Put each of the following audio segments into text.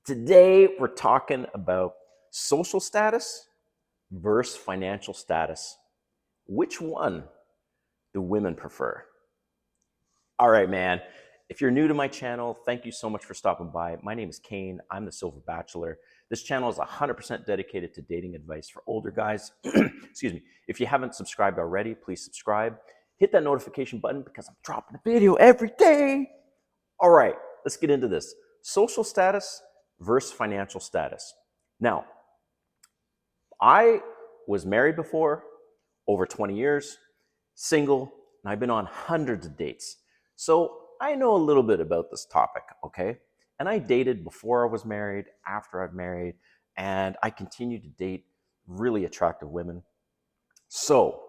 Today, we're talking about social status versus financial status. Which one do women prefer? All right, man. If you're new to my channel, thank you so much for stopping by. My name is Kane. I'm the Silver Bachelor. This channel is 100% dedicated to dating advice for older guys. Excuse me. If you haven't subscribed already, please subscribe. Hit that notification button because I'm dropping a video every day. All right, let's get into this. Social status versus financial status. Now, I was married before, over 20 years, single, and I've been on hundreds of dates. So I know a little bit about this topic, okay? And I dated before I was married, after I've married, and I continue to date really attractive women. So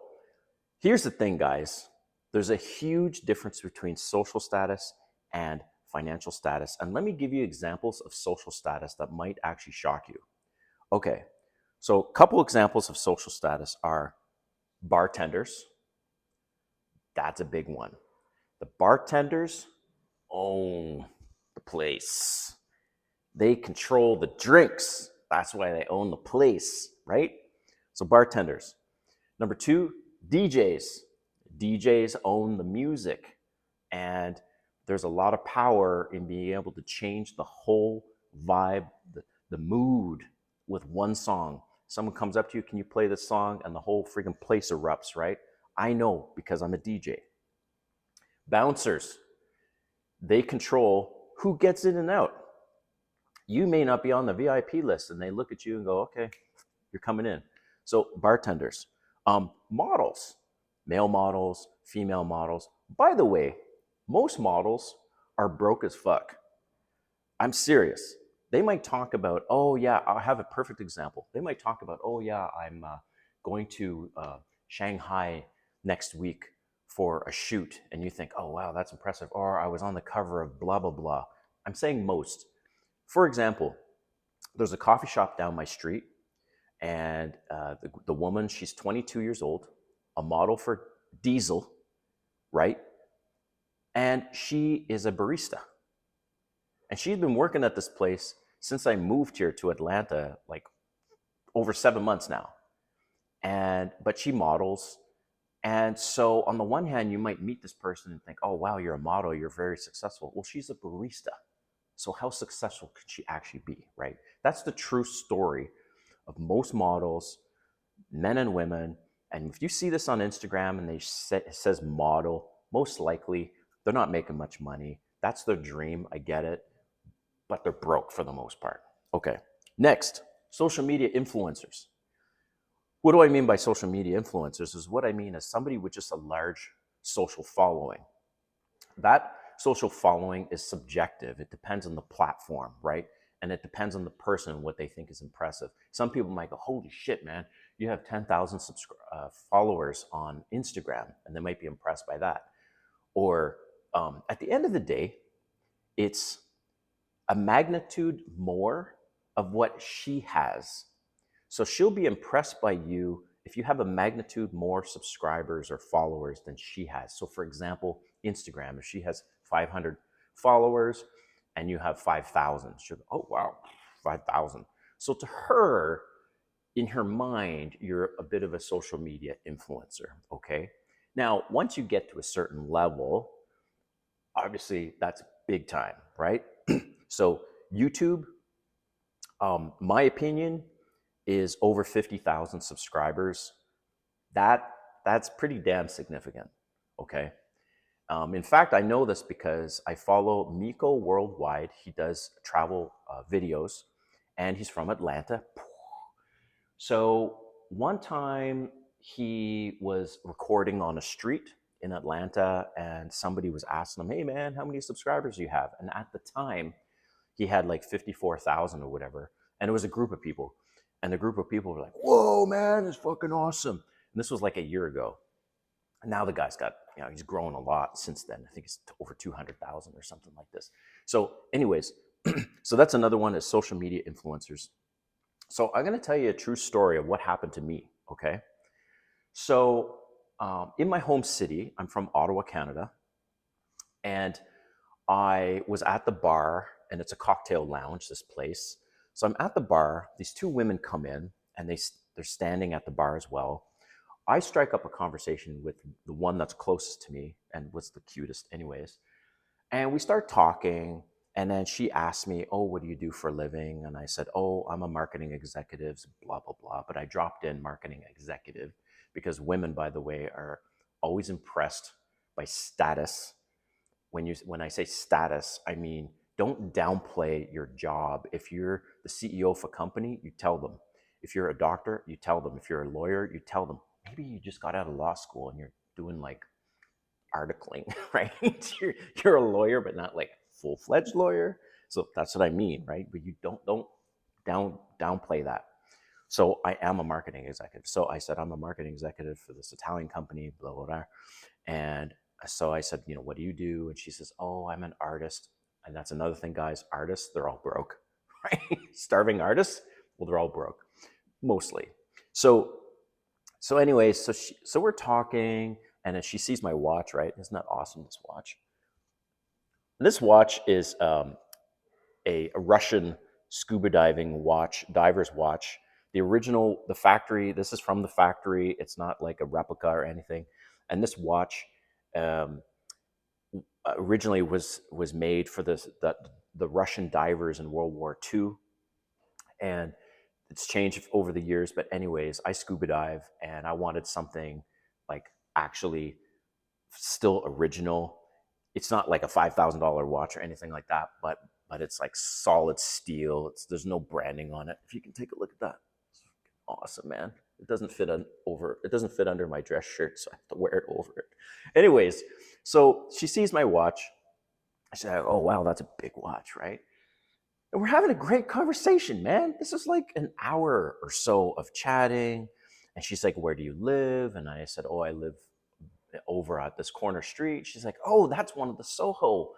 here's the thing, guys. There's a huge difference between social status and financial status. And let me give you examples of social status that might actually shock you. Okay, so a couple examples of social status are bartenders. That's a big one. The bartenders own the place. They control the drinks. That's why they own the place, right? So bartenders. Number two, DJs. DJs own the music. And there's a lot of power in being able to change the whole vibe, the mood with one song. Someone comes up to you, can you play this song? And the whole freaking place erupts, right? I know because I'm a DJ. Bouncers, they control who gets in and out. You may not be on the VIP list and they look at you and go, okay, you're coming in. So bartenders, models, male models, female models. By the way, most models are broke as fuck. I'm serious. They might talk about, oh yeah, I'll have a perfect example. They might talk about, oh yeah, I'm going to Shanghai next week for a shoot. And you think, oh wow, that's impressive. Or I was on the cover of blah, blah, blah. I'm saying most. For example, there's a coffee shop down my street and the woman, she's 22 years old, a model for Diesel, right? And she is a barista. And she's been working at this place since I moved here to Atlanta, like over 7 months now. But she models. And so on the one hand, you might meet this person and think, oh, wow, you're a model, you're very successful. Well, she's a barista. So how successful could she actually be, right? That's the true story of most models, men and women. And if you see this on Instagram and it says model, most likely they're not making much money. That's their dream. I get it. But they're broke for the most part. Okay. Next, social media influencers. What do I mean by social media influencers? Is what I mean is somebody with just a large social following. That social following is subjective. It depends on the platform, right? And it depends on the person, what they think is impressive. Some people might go, holy shit, man, you have 10,000 followers on Instagram, and they might be impressed by that. Or at the end of the day, it's a magnitude more of what she has. So she'll be impressed by you if you have a magnitude more subscribers or followers than she has. So for example, Instagram, if she has 500 followers and you have 5,000, she'll go, oh wow, 5,000. So to her, in her mind, you're a bit of a social media influencer, okay? Now, once you get to a certain level, obviously that's big time, right? So YouTube, my opinion, is over 50,000 subscribers. That's pretty damn significant, okay? In fact, I know this because I follow Miko Worldwide. He does travel videos, and he's from Atlanta. So one time he was recording on a street in Atlanta, and somebody was asking him, hey man, how many subscribers do you have? And at the time, he had like 54,000 or whatever. And it was a group of people. And the group of people were like, whoa, man, it's fucking awesome. And this was like a year ago. And now the guy's got, he's grown a lot since then. I think it's over 200,000 or something like this. So anyways, so that's another one is social media influencers. So I'm going to tell you a true story of what happened to me, okay? So in my home city, I'm from Ottawa, Canada, and I was at the bar and it's a cocktail lounge, this place. So I'm at the bar. These two women come in, and they're standing at the bar as well. I strike up a conversation with the one that's closest to me and was the cutest, anyways. And we start talking. And then she asked me, "Oh, what do you do for a living?" And I said, "Oh, I'm a marketing executive, blah, blah, blah." But I dropped in marketing executive because women, by the way, are always impressed by status. When I say status, I mean don't downplay your job. If you're the CEO of a company, you tell them. If you're a doctor, you tell them. If you're a lawyer, you tell them. Maybe you just got out of law school and you're doing like articling, right? you're a lawyer, but not like full-fledged lawyer. So that's what I mean, right? But you don't downplay that. So I am a marketing executive. So I said, I'm a marketing executive for this Italian company, blah, blah, blah. And so I said, what do you do? And she says, "Oh, I'm an artist." And that's another thing, guys. Artists, they're all broke, right? Starving artists, well, they're all broke, mostly. So anyways, so we're talking, and then she sees my watch, right? Isn't that awesome, this watch? And this watch is a Russian scuba diving watch, diver's watch. The factory, this is from the factory. It's not like a replica or anything. And this watch um, originally was made for the Russian divers in World War II. And it's changed over the years. But anyways, I scuba dive and I wanted something like actually still original. It's not like a $5,000 watch or anything like that, but it's like solid steel. There's no branding on it. If you can take a look at that, it's awesome, man. It doesn't fit It doesn't fit under my dress shirt, so I have to wear it over it. Anyways, so she sees my watch. I said, "Oh wow, that's a big watch, right?" And we're having a great conversation, man. This is like an hour or so of chatting. And she's like, "Where do you live?" And I said, "Oh, I live over at this corner street." She's like, "Oh, that's one of the Soho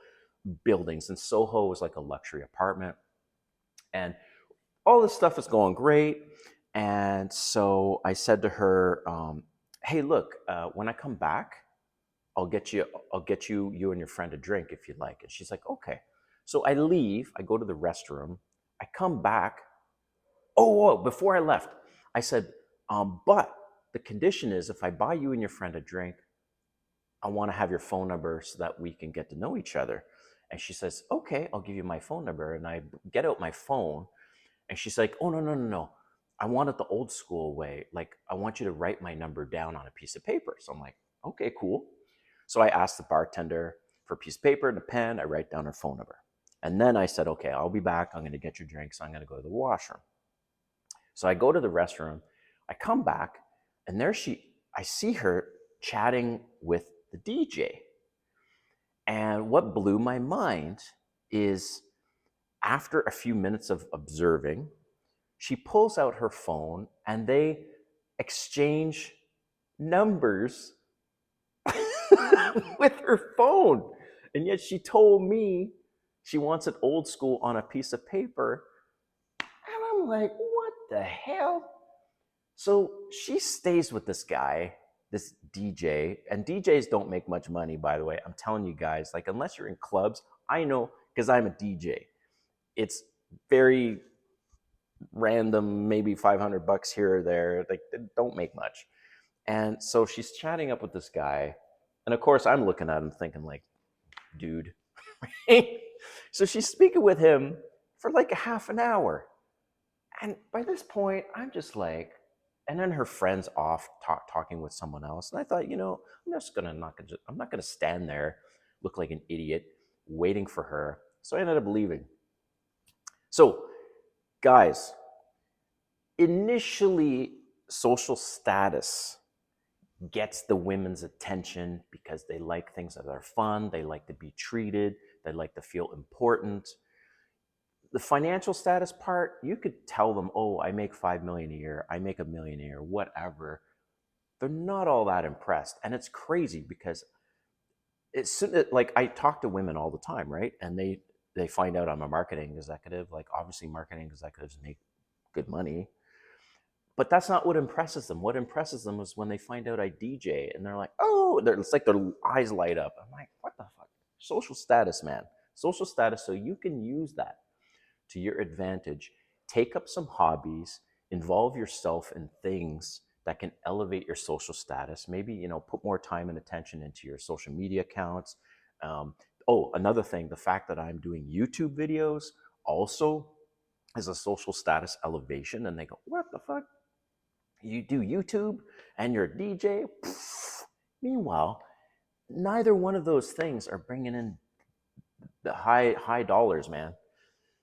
buildings." And Soho is like a luxury apartment. And all this stuff is going great. And so I said to her, "Hey, look, when I come back, I'll get you and your friend a drink if you'd like." And she's like, "Okay." So I leave, I go to the restroom, I come back. Oh, whoa, before I left, I said, "But the condition is if I buy you and your friend a drink, I want to have your phone number so that we can get to know each other." And she says, "Okay, I'll give you my phone number." And I get out my phone, and she's like, "Oh, no, no, no, no. I want it the old school way. Like, I want you to write my number down on a piece of paper." So I'm like, "Okay, cool." So I asked the bartender for a piece of paper and a pen. I write down her phone number. And then I said, "Okay, I'll be back. I'm going to get your drinks. I'm going to go to the washroom." So I go to the restroom. I come back, and I see her chatting with the DJ. And what blew my mind is after a few minutes of observing, she pulls out her phone and they exchange numbers with her phone. And yet she told me she wants it old school on a piece of paper. And I'm like, what the hell? So she stays with this guy, this DJ, and DJs don't make much money, by the way. I'm telling you guys, like, unless you're in clubs, I know because I'm a DJ. It's very random, maybe $500 here or there. Like, they don't make much. And so she's chatting up with this guy. And of course, I'm looking at him thinking, like, dude. So she's speaking with him for like a half an hour. And by this point, I'm just like, and then her friend's off talking with someone else. And I thought, I'm not gonna stand there, look like an idiot, waiting for her. So I ended up leaving. So, guys, initially, social status gets the women's attention because they like things that are fun, they like to be treated, they like to feel important. The financial status part, you could tell them, "Oh, I make 5 million a year, I make a million a year, whatever." They're not all that impressed. And it's crazy because it's like I talk to women all the time, right? And they find out I'm a marketing executive. Like, obviously marketing executives make good money. But that's not what impresses them. What impresses them is when they find out I DJ and they're like, "Oh," it's like their eyes light up. I'm like, what the fuck? Social status, man. Social status, so you can use that to your advantage. Take up some hobbies, involve yourself in things that can elevate your social status. Maybe, put more time and attention into your social media accounts. Um, Another thing, the fact that I'm doing YouTube videos also is a social status elevation. And they go, what the fuck? You do YouTube and you're a DJ? Meanwhile, neither one of those things are bringing in the high dollars, man.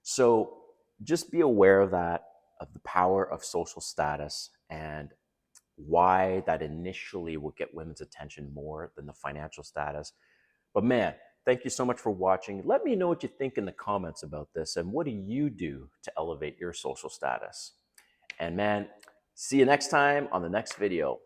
So just be aware of that, of the power of social status, and why that initially will get women's attention more than the financial status. But man, thank you so much for watching. Let me know what you think in the comments about this, and what do you do to elevate your social status? And man, see you next time on the next video.